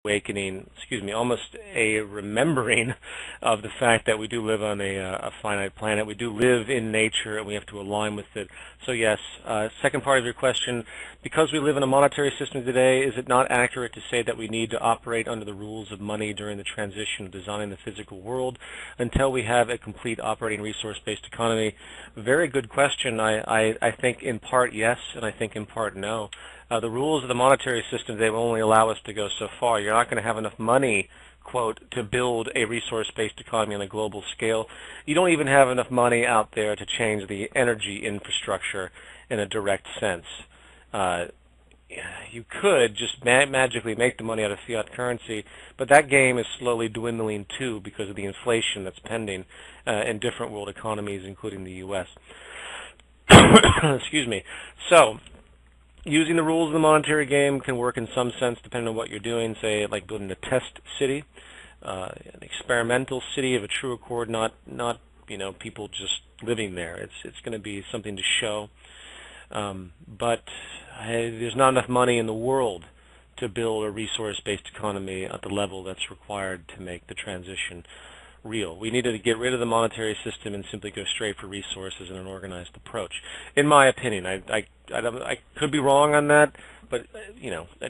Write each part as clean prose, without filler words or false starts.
awakening, almost a remembering of the fact that we do live on a finite planet. We do live in nature, and we have to align with it. So yes, second part of your question, because we live in a monetary system today, is it not accurate to say that we need to operate under the rules of money during the transition of designing the physical world until we have a complete operating resource-based economy? Very good question. I think in part yes, and I think in part no. The rules of the monetary system, they will only allow us to go so far. You're not going to have enough money, quote, to build a resource-based economy on a global scale. You don't even have enough money out there to change the energy infrastructure in a direct sense. You could just magically make the money out of fiat currency, but that game is slowly dwindling too because of the inflation that's pending in different world economies, including the U.S. Excuse me. So, using the rules of the monetary game can work in some sense depending on what you're doing, say like building a test city, an experimental city of a true accord, not people just living there. It's going to be something to show. But there's not enough money in the world to build a resource-based economy at the level that's required to make the transition real. We needed to get rid of the monetary system and simply go straight for resources and an organized approach. In my opinion, I could be wrong on that, but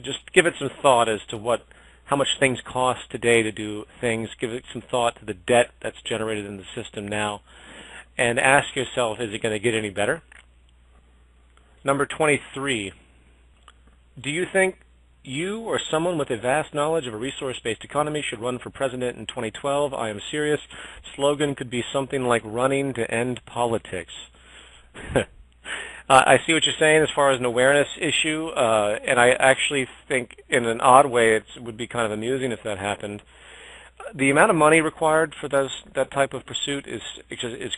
just give it some thought as to how much things cost today to do things. Give it some thought to the debt that's generated in the system now, and ask yourself, is it going to get any better? Number 23, do you think you or someone with a vast knowledge of a resource-based economy should run for president in 2012? I am serious. Slogan could be something like running to end politics. I see what you're saying as far as an awareness issue, and I actually think in an odd way it would be kind of amusing if that happened. The amount of money required for that type of pursuit is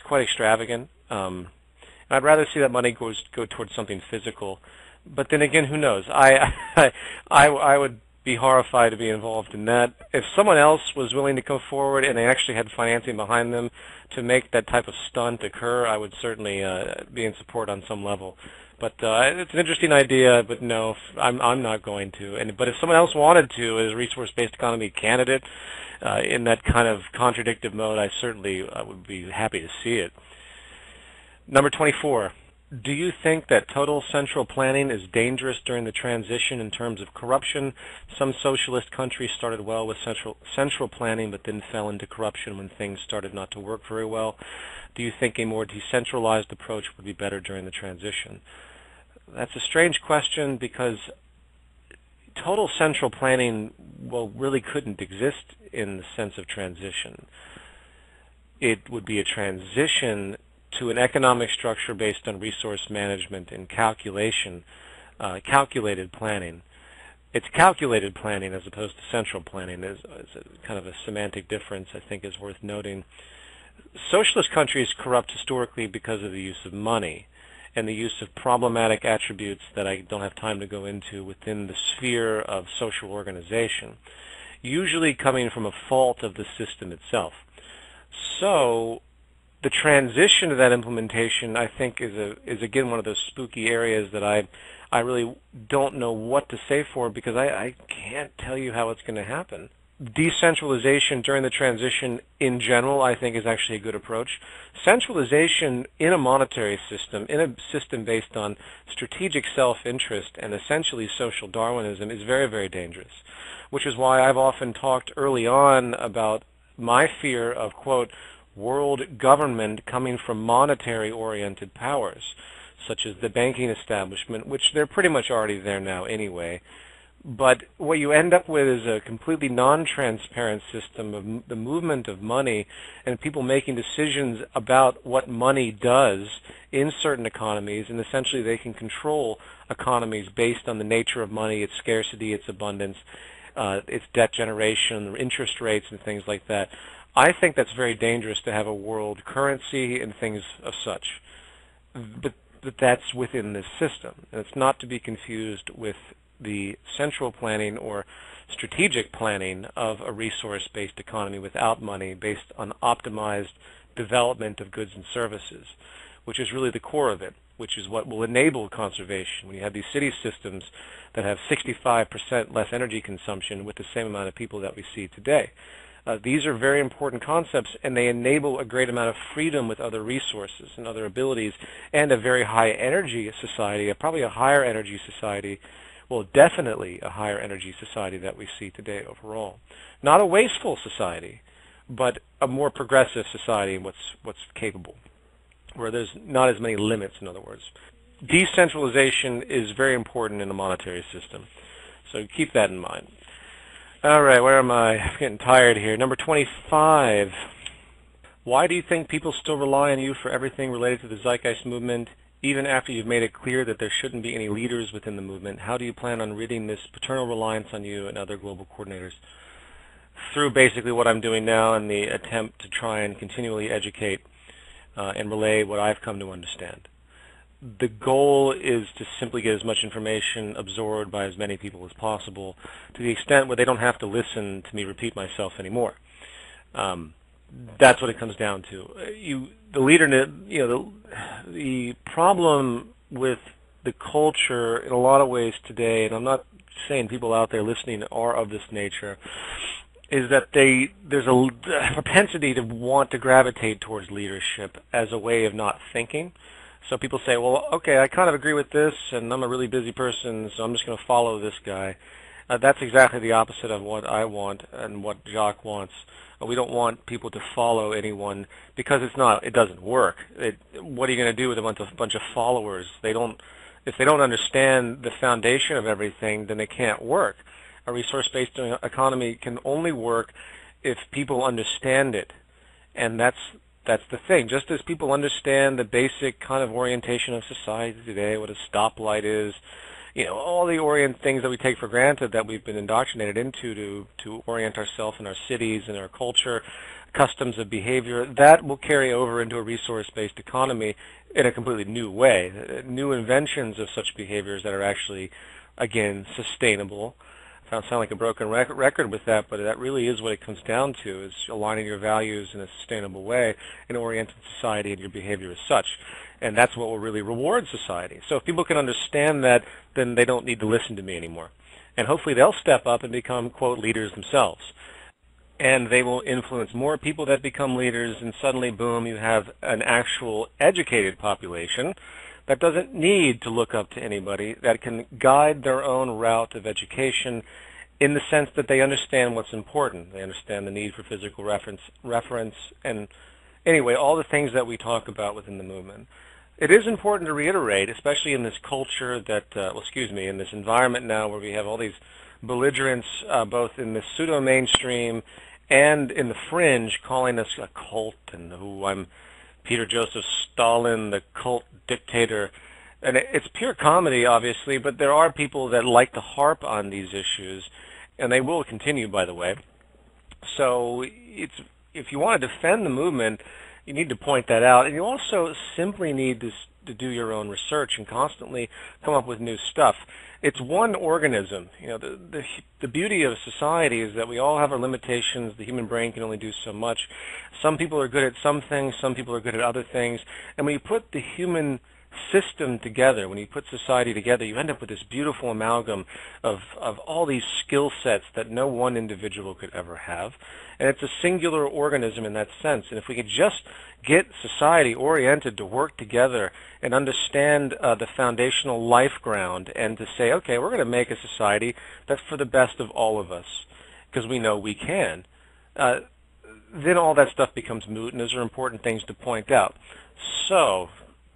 quite extravagant. I'd rather see that money go towards something physical. But then again, who knows? I would be horrified to be involved in that. If someone else was willing to come forward and they actually had financing behind them to make that type of stunt occur, I would certainly be in support on some level. But it's an interesting idea, but no, I'm not going to. But if someone else wanted to, as a resource-based economy candidate, in that kind of contradictive mode, I certainly would be happy to see it. Number 24. Do you think that total central planning is dangerous during the transition in terms of corruption? Some socialist countries started well with central planning but then fell into corruption when things started not to work very well. Do you think a more decentralized approach would be better during the transition? That's a strange question because total central planning, really couldn't exist in the sense of transition. It would be a transition to an economic structure based on resource management and calculation, calculated planning. It's calculated planning as opposed to central planning. Is kind of a semantic difference I think is worth noting. Socialist countries corrupt historically because of the use of money and the use of problematic attributes that I don't have time to go into within the sphere of social organization, usually coming from a fault of the system itself. So the transition to that implementation, I think, is again one of those spooky areas that I really don't know what to say for because I can't tell you how it's going to happen. Decentralization during the transition in general, I think, is actually a good approach. Centralization in a monetary system, in a system based on strategic self-interest and essentially social Darwinism, is very, very dangerous, which is why I've often talked early on about my fear of, quote, world government coming from monetary-oriented powers, such as the banking establishment, which they're pretty much already there now anyway. But what you end up with is a completely non-transparent system of the movement of money and people making decisions about what money does in certain economies, and essentially they can control economies based on the nature of money, its scarcity, its abundance, its debt generation, interest rates, and things like that. I think that's very dangerous to have a world currency and things of such. But that's within this system. And it's not to be confused with the central planning or strategic planning of a resource-based economy without money based on optimized development of goods and services, which is really the core of it. which is what will enable conservation. When you have these city systems that have 65% less energy consumption with the same amount of people that we see today. These are very important concepts, and they enable a great amount of freedom with other resources and other abilities, and a very high energy society, probably a higher energy society, well, definitely a higher energy society that we see today overall. Not a wasteful society, but a more progressive society in what's capable, where there's not as many limits, in other words. Decentralization is very important in a monetary system, so keep that in mind. All right, where am I? I'm getting tired here. Number 25. Why do you think people still rely on you for everything related to the Zeitgeist movement, even after you've made it clear that there shouldn't be any leaders within the movement? How do you plan on ridding this paternal reliance on you and other global coordinators? Through basically what I'm doing now in the attempt to try and continually educate and relay what I've come to understand. The goal is to simply get as much information absorbed by as many people as possible, to the extent where they don't have to listen to me repeat myself anymore. That's what it comes down to. The problem with the culture in a lot of ways today, and I'm not saying people out there listening are of this nature, is that there's a propensity to want to gravitate towards leadership as a way of not thinking. So people say, well, okay, I kind of agree with this, and I'm a really busy person, so I'm just going to follow this guy. That's exactly the opposite of what I want and what Jacques wants. We don't want people to follow anyone because it doesn't work. What are you going to do with a bunch of followers? If they don't understand the foundation of everything, then it can't work. A resource-based economy can only work if people understand it, and that's the thing. Just as people understand the basic kind of orientation of society today, what a stoplight is, all the things that we take for granted that we've been indoctrinated into to orient ourselves in our cities and our culture, customs of behavior, that will carry over into a resource-based economy in a completely new way. New inventions of such behaviors that are actually, again, sustainable. I sound like a broken record with that, but that really is what it comes down to, is aligning your values in a sustainable way and orienting society and your behavior as such. And that's what will really reward society. So if people can understand that, then they don't need to listen to me anymore. And hopefully they'll step up and become, quote, leaders themselves. And they will influence more people that become leaders, and suddenly, boom, you have an actual educated population that doesn't need to look up to anybody, that can guide their own route of education in the sense that they understand what's important. They understand the need for physical reference, and anyway, all the things that we talk about within the movement. It is important to reiterate, especially in this culture that, in this environment now where we have all these belligerents, both in the pseudo-mainstream and in the fringe, calling us a cult, and I'm Peter Joseph Stalin, the cult dictator. And it's pure comedy, obviously, but there are people that like to harp on these issues, and they will continue, by the way. So if you want to defend the movement, you need to point that out. And you also simply need to do your own research and constantly come up with new stuff. It's one organism. The beauty of society is that we all have our limitations. The human brain can only do so much. Some people are good at some things, some people are good at other things. And when you put the human system together, when you put society together, you end up with this beautiful amalgam of all these skill sets that no one individual could ever have. And it's a singular organism in that sense. And if we could just get society oriented to work together and understand the foundational life ground, and to say, okay, we're going to make a society that's for the best of all of us, because we know we can, then all that stuff becomes moot, and those are important things to point out. So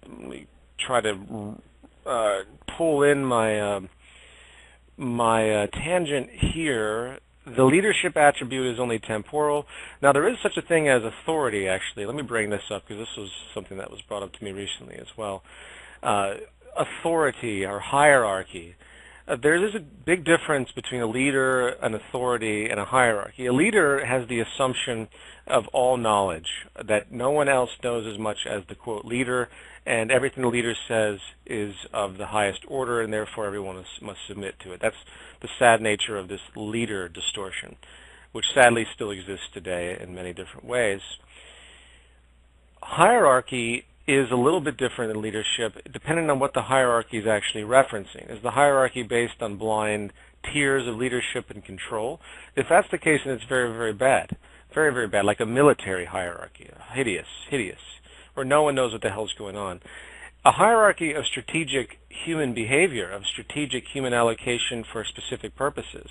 let me try to pull in my tangent here. The leadership attribute is only temporal. Now, there is such a thing as authority, actually. Let me bring this up, because this was something that was brought up to me recently as well. Authority or hierarchy. There is a big difference between a leader, an authority, and a hierarchy. A leader has the assumption of all knowledge, that no one else knows as much as the, quote, leader, and everything the leader says is of the highest order, and therefore everyone must submit to it. That's the sad nature of this leader distortion, which sadly still exists today in many different ways. Hierarchy is a little bit different in leadership, depending on what the hierarchy is actually referencing. Is the hierarchy based on blind tiers of leadership and control? If that's the case, then it's very, very bad. Very, very bad, like a military hierarchy. Hideous, hideous, where no one knows what the hell's going on. A hierarchy of strategic human behavior, of strategic human allocation for specific purposes,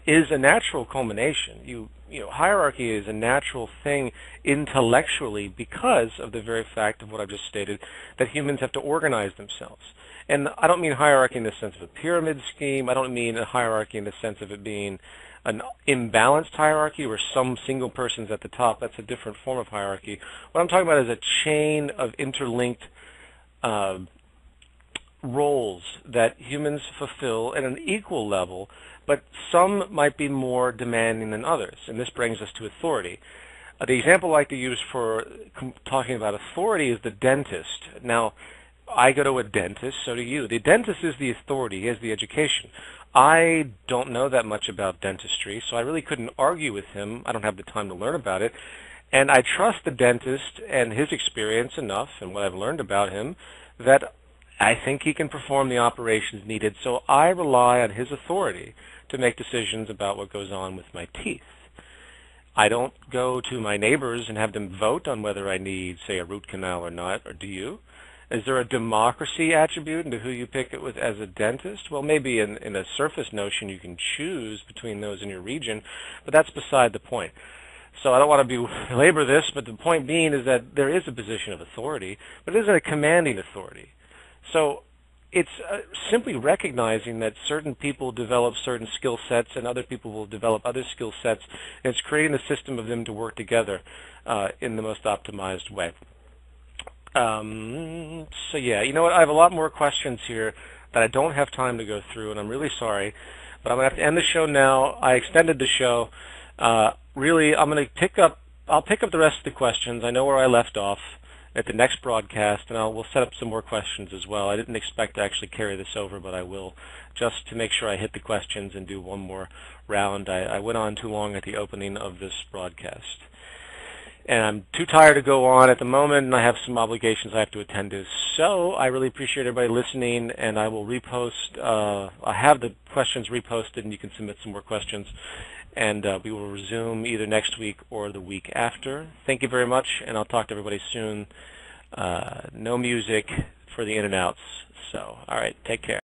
is a natural culmination. Hierarchy is a natural thing intellectually because of the very fact of what I've just stated, that humans have to organize themselves. And I don't mean hierarchy in the sense of a pyramid scheme. I don't mean a hierarchy in the sense of it being an imbalanced hierarchy where some single person's at the top. That's a different form of hierarchy. What I'm talking about is a chain of interlinked roles that humans fulfill at an equal level, but some might be more demanding than others. And this brings us to authority. The example I like to use for talking about authority is the dentist. Now, I go to a dentist, so do you. The dentist is the authority. He has the education. I don't know that much about dentistry, so I really couldn't argue with him. I don't have the time to learn about it. And I trust the dentist and his experience enough and what I've learned about him that I think he can perform the operations needed. So I rely on his authority to make decisions about what goes on with my teeth. I don't go to my neighbors and have them vote on whether I need, say, a root canal or not, or do you? Is there a democracy attribute into who you pick it with as a dentist? Well, maybe in a surface notion you can choose between those in your region, but that's beside the point. So I don't want to belabor this, but the point being is that there is a position of authority, but it isn't a commanding authority. So it's simply recognizing that certain people develop certain skill sets and other people will develop other skill sets, and it's creating a system of them to work together in the most optimized way. So yeah, you know what? I have a lot more questions here that I don't have time to go through, and I'm really sorry, but I'm going to have to end the show now. I extended the show. Really, I'll pick up the rest of the questions. I know where I left off at the next broadcast, and we'll set up some more questions as well. I didn't expect to actually carry this over, but I will, just to make sure I hit the questions and do one more round. I went on too long at the opening of this broadcast. And I'm too tired to go on at the moment, and I have some obligations I have to attend to. So I really appreciate everybody listening, and I will repost. I have the questions reposted, and you can submit some more questions. And we will resume either next week or the week after. Thank you very much, and I'll talk to everybody soon. No music for the in and outs. So, all right, take care.